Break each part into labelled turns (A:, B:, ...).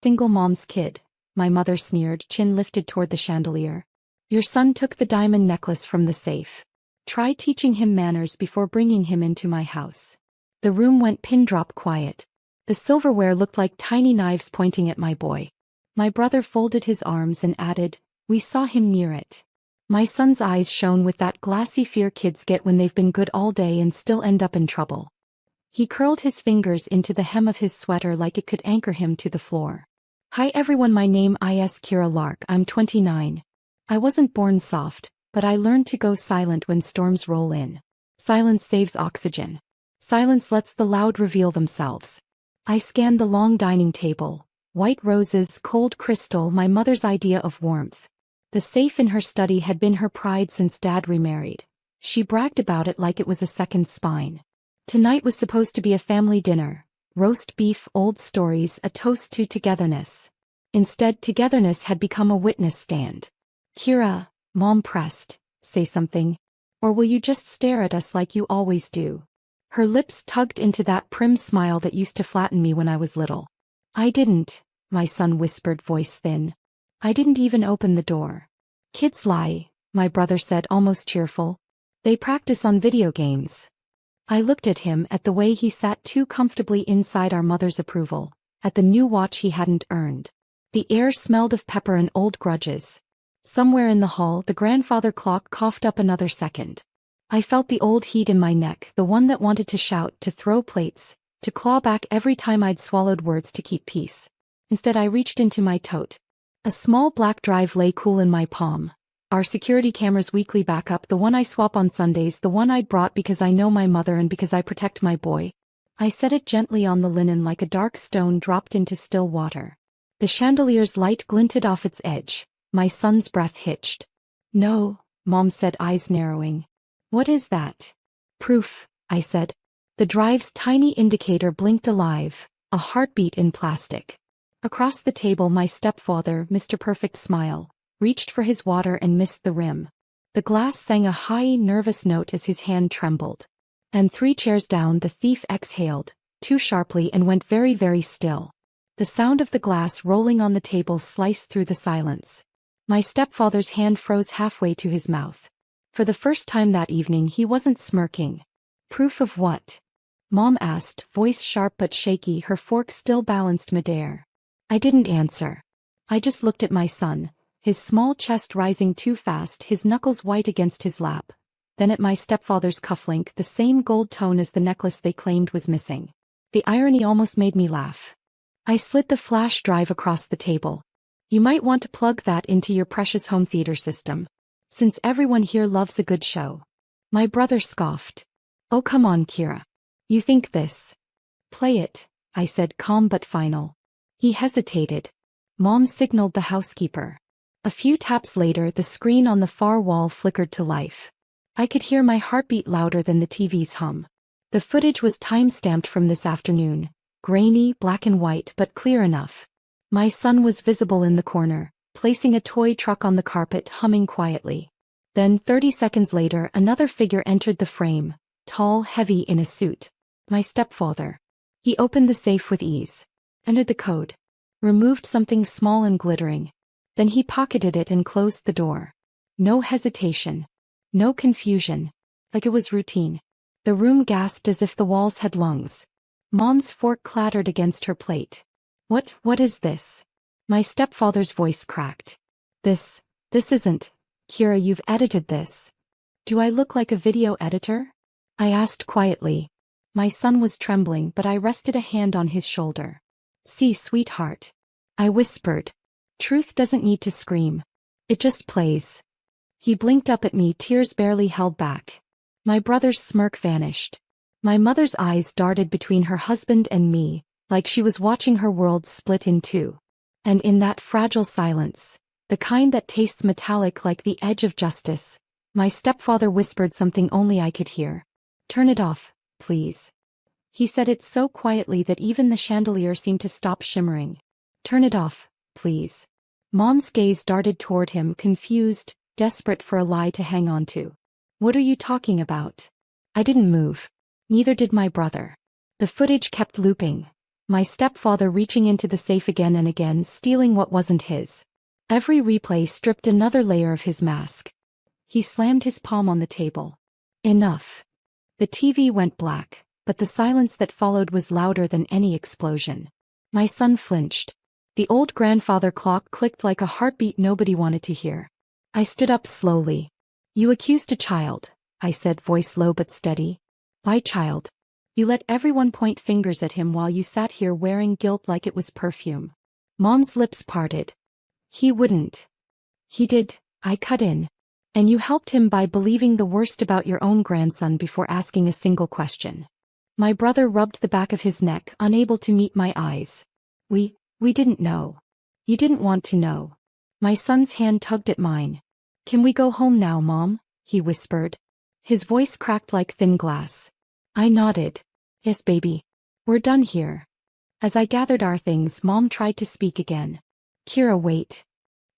A: Single mom's kid, my mother sneered, chin lifted toward the chandelier. Your son took the diamond necklace from the safe. Try teaching him manners before bringing him into my house. The room went pin-drop quiet. The silverware looked like tiny knives pointing at my boy. My brother folded his arms and added, we saw him near it. My son's eyes shone with that glassy fear kids get when they've been good all day and still end up in trouble. He curled his fingers into the hem of his sweater like it could anchor him to the floor. Hi everyone, my name is Kira Lark, I'm 29. I wasn't born soft, but I learned to go silent when storms roll in. Silence saves oxygen. Silence lets the loud reveal themselves. I scanned the long dining table. White roses, cold crystal, my mother's idea of warmth. The safe in her study had been her pride since Dad remarried. She bragged about it like it was a second spine. Tonight was supposed to be a family dinner. Roast beef, old stories, a toast to togetherness. Instead, togetherness had become a witness stand. Kira, Mom pressed, say something. Or will you just stare at us like you always do? Her lips tugged into that prim smile that used to flatten me when I was little. I didn't, my son whispered, voice thin. I didn't even open the door. Kids lie, my brother said, almost cheerful. They practice on video games. I looked at him, at the way he sat too comfortably inside our mother's approval, at the new watch he hadn't earned. The air smelled of pepper and old grudges. Somewhere in the hall, the grandfather clock coughed up another second. I felt the old heat in my neck, the one that wanted to shout, to throw plates, to claw back every time I'd swallowed words to keep peace. Instead, I reached into my tote. A small black drive lay cool in my palm. Our security camera's weekly backup, the one I swap on Sundays, the one I'd brought because I know my mother and because I protect my boy. I set it gently on the linen like a dark stone dropped into still water. The chandelier's light glinted off its edge. My son's breath hitched. No, Mom said, eyes narrowing. What is that? Proof, I said. The drive's tiny indicator blinked alive, a heartbeat in plastic. Across the table, my stepfather, Mr. Perfect Smile, reached for his water and missed the rim. The glass sang a high, nervous note as his hand trembled. And 3 chairs down, the thief exhaled, too sharply, and went very, very still. The sound of the glass rolling on the table sliced through the silence. My stepfather's hand froze halfway to his mouth. For the first time that evening, he wasn't smirking. Proof of what? Mom asked, voice sharp but shaky, her fork still balanced midair. I didn't answer. I just looked at my son, his small chest rising too fast, his knuckles white against his lap. Then at my stepfather's cufflink, the same gold tone as the necklace they claimed was missing. The irony almost made me laugh. I slid the flash drive across the table. You might want to plug that into your precious home theater system. Since everyone here loves a good show. My brother scoffed. Oh come on, Kira. You think this? Play it, I said, calm but final. He hesitated. Mom signaled the housekeeper. A few taps later, the screen on the far wall flickered to life. I could hear my heartbeat louder than the TV's hum. The footage was time-stamped from this afternoon. Grainy, black and white, but clear enough. My son was visible in the corner, placing a toy truck on the carpet, humming quietly. Then 30 seconds later, another figure entered the frame, tall, heavy in a suit. My stepfather. He opened the safe with ease. Entered the code. Removed something small and glittering. Then he pocketed it and closed the door. No hesitation. No confusion. Like it was routine. The room gasped as if the walls had lungs. Mom's fork clattered against her plate. What is this? My stepfather's voice cracked. This isn't. Kira, you've edited this. Do I look like a video editor? I asked quietly. My son was trembling, but I rested a hand on his shoulder. See, sweetheart. I whispered. Truth doesn't need to scream. It just plays. He blinked up at me, tears barely held back. My brother's smirk vanished. My mother's eyes darted between her husband and me, like she was watching her world split in two. And in that fragile silence, the kind that tastes metallic like the edge of justice, my stepfather whispered something only I could hear. Turn it off, please. He said it so quietly that even the chandelier seemed to stop shimmering. Turn it off, please. Mom's gaze darted toward him, confused, desperate for a lie to hang on to. What are you talking about? I didn't move. Neither did my brother. The footage kept looping. My stepfather reaching into the safe again and again, stealing what wasn't his. Every replay stripped another layer of his mask. He slammed his palm on the table. Enough. The TV went black, but the silence that followed was louder than any explosion. My son flinched. The old grandfather clock clicked like a heartbeat nobody wanted to hear. I stood up slowly. You accused a child, I said, voice low but steady. Why child? You let everyone point fingers at him while you sat here wearing guilt like it was perfume. Mom's lips parted. He wouldn't. He did, I cut in. And you helped him by believing the worst about your own grandson before asking a single question. My brother rubbed the back of his neck, unable to meet my eyes. We didn't know. You didn't want to know. My son's hand tugged at mine. Can we go home now, Mom? He whispered. His voice cracked like thin glass. I nodded. Yes, baby. We're done here. As I gathered our things, Mom tried to speak again. Kira, wait.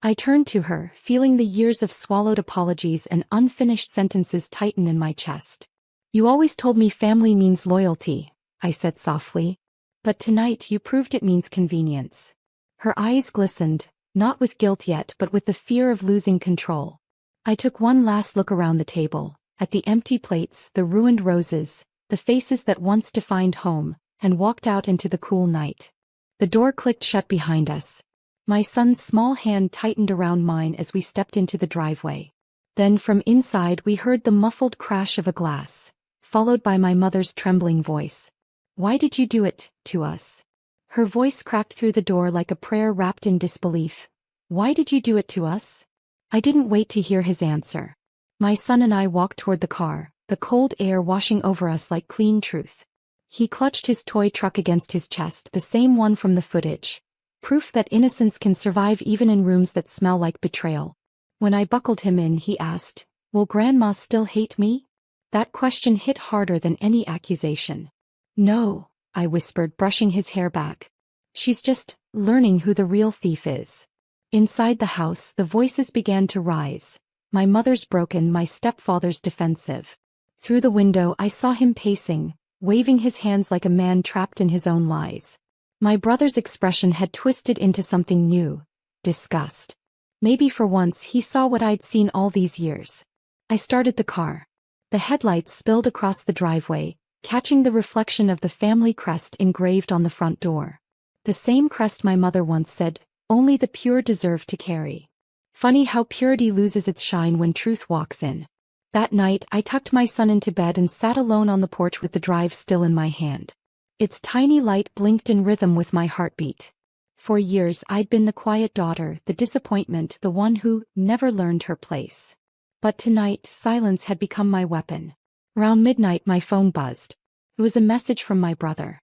A: I turned to her, feeling the years of swallowed apologies and unfinished sentences tighten in my chest. You always told me family means loyalty, I said softly. But tonight you proved it means convenience. Her eyes glistened, not with guilt yet but with the fear of losing control. I took one last look around the table, at the empty plates, the ruined roses, the faces that once defined home, and walked out into the cool night. The door clicked shut behind us. My son's small hand tightened around mine as we stepped into the driveway. Then from inside we heard the muffled crash of a glass, followed by my mother's trembling voice. Why did you do it to us? Her voice cracked through the door like a prayer wrapped in disbelief. Why did you do it to us? I didn't wait to hear his answer. My son and I walked toward the car, the cold air washing over us like clean truth. He clutched his toy truck against his chest, the same one from the footage. Proof that innocence can survive even in rooms that smell like betrayal. When I buckled him in, he asked, "Will Grandma still hate me?" That question hit harder than any accusation. "No," I whispered, brushing his hair back. "She's just learning who the real thief is." Inside the house, the voices began to rise. My mother's broken, my stepfather's defensive. Through the window, I saw him pacing, waving his hands like a man trapped in his own lies. My brother's expression had twisted into something new, disgust. Maybe for once he saw what I'd seen all these years. I started the car. The headlights spilled across the driveway, catching the reflection of the family crest engraved on the front door. The same crest my mother once said, "Only the pure deserve to carry." Funny how purity loses its shine when truth walks in. That night I tucked my son into bed and sat alone on the porch with the drive still in my hand. Its tiny light blinked in rhythm with my heartbeat. For years I'd been the quiet daughter, the disappointment, the one who never learned her place. But tonight silence had become my weapon. Around midnight my phone buzzed. It was a message from my brother.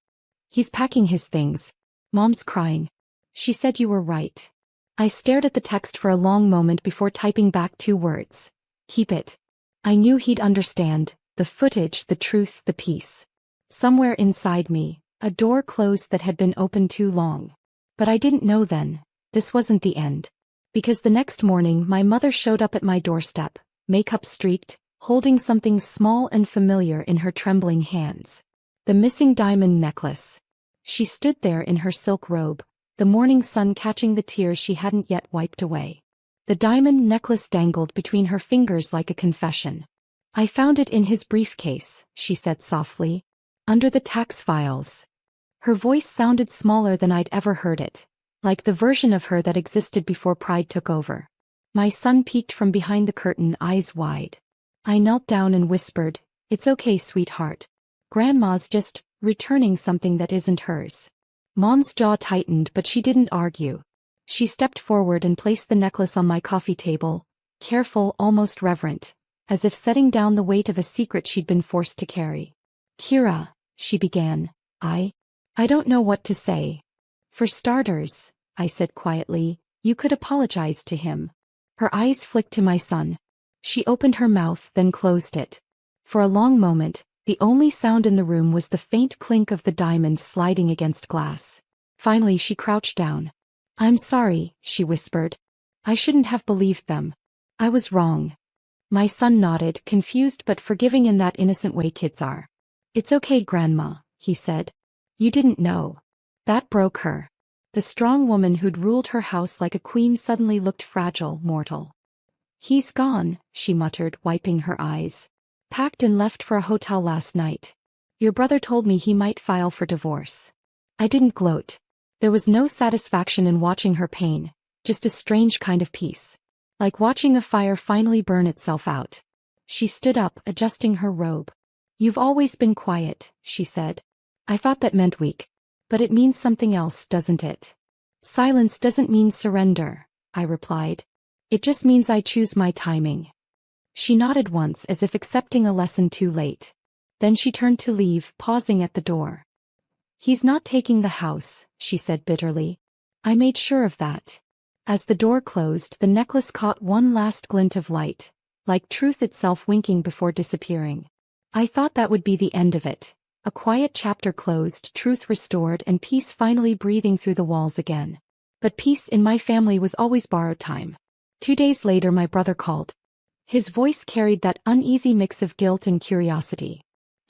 A: "He's packing his things. Mom's crying. She said you were right." I stared at the text for a long moment before typing back 2 words. "Keep it." I knew he'd understand, the footage, the truth, the peace. Somewhere inside me, a door closed that had been open too long. But I didn't know then, this wasn't the end. Because the next morning my mother showed up at my doorstep, makeup streaked, holding something small and familiar in her trembling hands. The missing diamond necklace. She stood there in her silk robe, the morning sun catching the tears she hadn't yet wiped away. The diamond necklace dangled between her fingers like a confession. "I found it in his briefcase," she said softly. "Under the tax files." Her voice sounded smaller than I'd ever heard it, like the version of her that existed before pride took over. My son peeked from behind the curtain, eyes wide. I knelt down and whispered, "It's okay, sweetheart. Grandma's just returning something that isn't hers." Mom's jaw tightened, but she didn't argue. She stepped forward and placed the necklace on my coffee table, careful, almost reverent, as if setting down the weight of a secret she'd been forced to carry. "Kira," she began, I don't know what to say. "For starters," I said quietly, "you could apologize to him." Her eyes flicked to my son. She opened her mouth, then closed it. For a long moment, the only sound in the room was the faint clink of the diamond sliding against glass. Finally she crouched down. "I'm sorry," she whispered. "I shouldn't have believed them. I was wrong." My son nodded, confused but forgiving in that innocent way kids are. "It's okay, Grandma," he said. "You didn't know." That broke her. The strong woman who'd ruled her house like a queen suddenly looked fragile, mortal. He's gone, she muttered, wiping her eyes. Packed and left for a hotel last night. Your brother told me he might file for divorce. I didn't gloat. There was no satisfaction in watching her pain, just a strange kind of peace. Like watching a fire finally burn itself out. She stood up, adjusting her robe. You've always been quiet, she said. I thought that meant weak. But it means something else, doesn't it? Silence doesn't mean surrender, I replied. It just means I choose my timing. She nodded once as if accepting a lesson too late. Then she turned to leave, pausing at the door. He's not taking the house, she said bitterly. I made sure of that. As the door closed, the necklace caught one last glint of light, like truth itself winking before disappearing. I thought that would be the end of it. A quiet chapter closed, truth restored, and peace finally breathing through the walls again. But peace in my family was always borrowed time. 2 days later my brother called. His voice carried that uneasy mix of guilt and curiosity.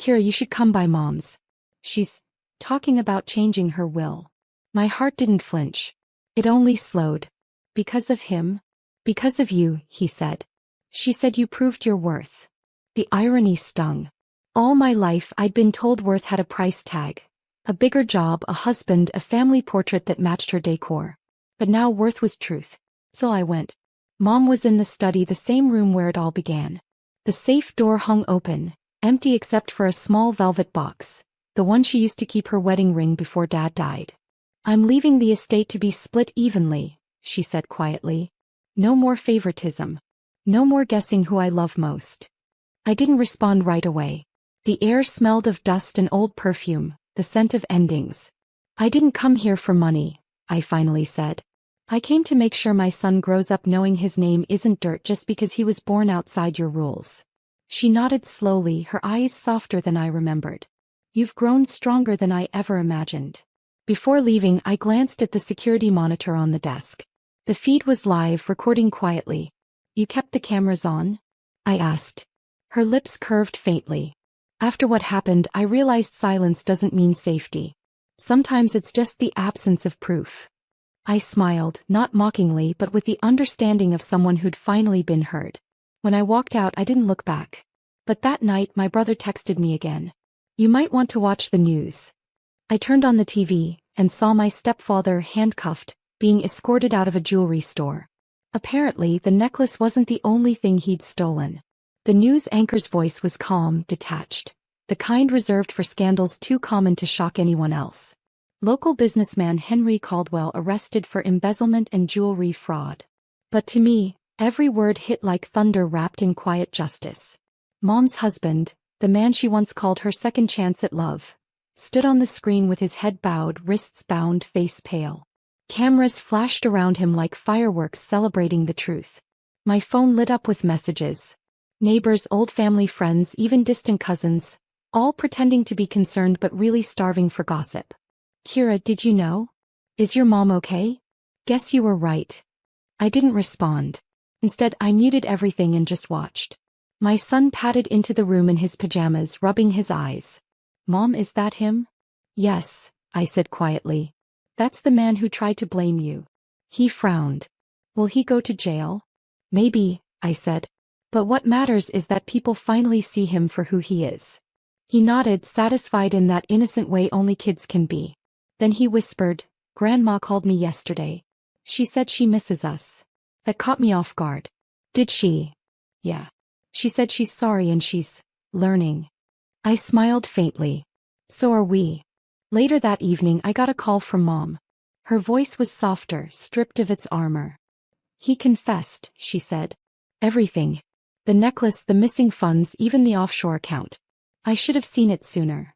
A: Kira, you should come by Mom's. She's talking about changing her will. My heart didn't flinch. It only slowed. Because of him? Because of you, he said. She said you proved your worth. The irony stung. All my life I'd been told worth had a price tag. A bigger job, a husband, a family portrait that matched her decor. But now worth was truth. So I went. Mom was in the study, the same room where it all began. The safe door hung open, empty except for a small velvet box. The one she used to keep her wedding ring before Dad died. I'm leaving the estate to be split evenly, she said quietly. No more favoritism. No more guessing who I love most. I didn't respond right away. The air smelled of dust and old perfume, the scent of endings. I didn't come here for money, I finally said. I came to make sure my son grows up knowing his name isn't dirt just because he was born outside your rules. She nodded slowly, her eyes softer than I remembered. You've grown stronger than I ever imagined. Before leaving, I glanced at the security monitor on the desk. The feed was live, recording quietly. You kept the cameras on? I asked. Her lips curved faintly. After what happened, I realized silence doesn't mean safety. Sometimes it's just the absence of proof. I smiled, not mockingly but with the understanding of someone who'd finally been heard. When I walked out, I didn't look back. But that night, my brother texted me again. You might want to watch the news. I turned on the TV and saw my stepfather handcuffed, being escorted out of a jewelry store. Apparently, the necklace wasn't the only thing he'd stolen. The news anchor's voice was calm, detached, the kind reserved for scandals too common to shock anyone else. Local businessman Henry Caldwell arrested for embezzlement and jewelry fraud. But to me, every word hit like thunder wrapped in quiet justice. Mom's husband, the man she once called her second chance at love, stood on the screen with his head bowed, wrists bound, face pale. Cameras flashed around him like fireworks celebrating the truth. My phone lit up with messages. Neighbors, old family friends, even distant cousins, all pretending to be concerned but really starving for gossip. Kira, did you know? Is your mom okay? Guess you were right. I didn't respond. Instead, I muted everything and just watched. My son padded into the room in his pajamas, rubbing his eyes. Mom, is that him? Yes, I said quietly. That's the man who tried to blame you. He frowned. Will he go to jail? Maybe, I said. But what matters is that people finally see him for who he is. He nodded, satisfied in that innocent way only kids can be. Then he whispered, Grandma called me yesterday. She said she misses us. That caught me off guard. Did she? Yeah. She said she's sorry and she's learning. I smiled faintly. So are we. Later that evening I got a call from Mom. Her voice was softer, stripped of its armor. He confessed, she said. Everything. The necklace, the missing funds, even the offshore account. I should have seen it sooner.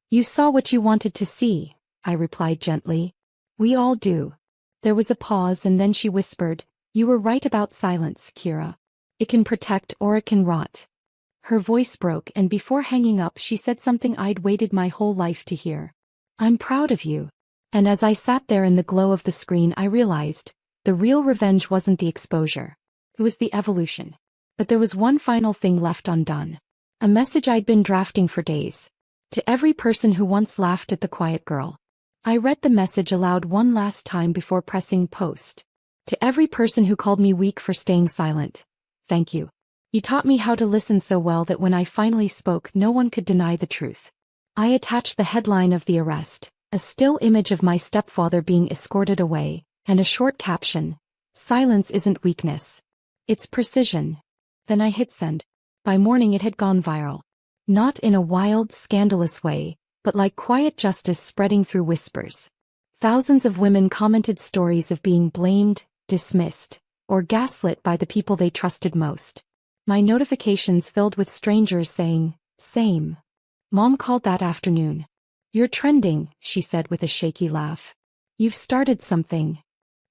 A: You saw what you wanted to see, I replied gently. We all do. There was a pause and then she whispered, You were right about silence, Kira. It can protect or it can rot. Her voice broke and before hanging up she said something I'd waited my whole life to hear. I'm proud of you. And as I sat there in the glow of the screen I realized, the real revenge wasn't the exposure. It was the evolution. But there was one final thing left undone. A message I'd been drafting for days. To every person who once laughed at the quiet girl. I read the message aloud one last time before pressing post. To every person who called me weak for staying silent, thank you. You taught me how to listen so well that when I finally spoke, no one could deny the truth. I attached the headline of the arrest, a still image of my stepfather being escorted away, and a short caption: "Silence isn't weakness. It's precision." Then I hit send. By morning it had gone viral. Not in a wild, scandalous way, but like quiet justice spreading through whispers. Thousands of women commented stories of being blamed, dismissed, or gaslit by the people they trusted most. My notifications filled with strangers saying, "Same." Mom called that afternoon. "You're trending," she said with a shaky laugh. "You've started something."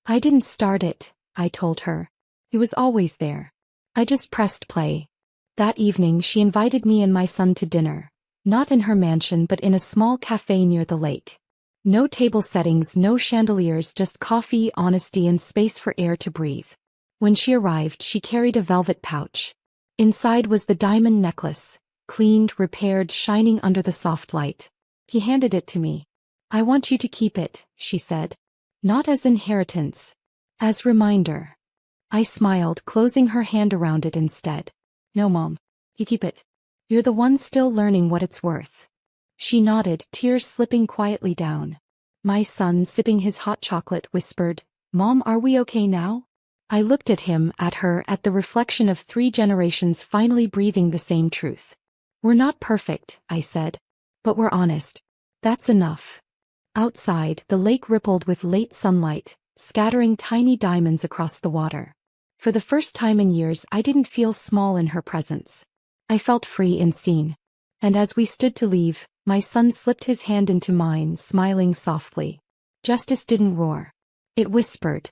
A: "I didn't start it," I told her. "It was always there. I just pressed play." That evening she invited me and my son to dinner. Not in her mansion but in a small cafe near the lake. No table settings, no chandeliers, just coffee, honesty, and space for air to breathe. When she arrived, she carried a velvet pouch. Inside was the diamond necklace, cleaned, repaired, shining under the soft light. He handed it to me. "I want you to keep it," she said. "Not as inheritance. As reminder." I smiled, closing her hand around it instead. "No, Mom. You keep it. You're the one still learning what it's worth." She nodded, tears slipping quietly down. My son, sipping his hot chocolate, whispered, "Mom, are we okay now?" I looked at him, at her, at the reflection of 3 generations finally breathing the same truth. "We're not perfect," I said. "But we're honest. That's enough." Outside, the lake rippled with late sunlight, scattering tiny diamonds across the water. For the first time in years, I didn't feel small in her presence. I felt free and seen. And as we stood to leave, my son slipped his hand into mine, smiling softly. Justice didn't roar. It whispered.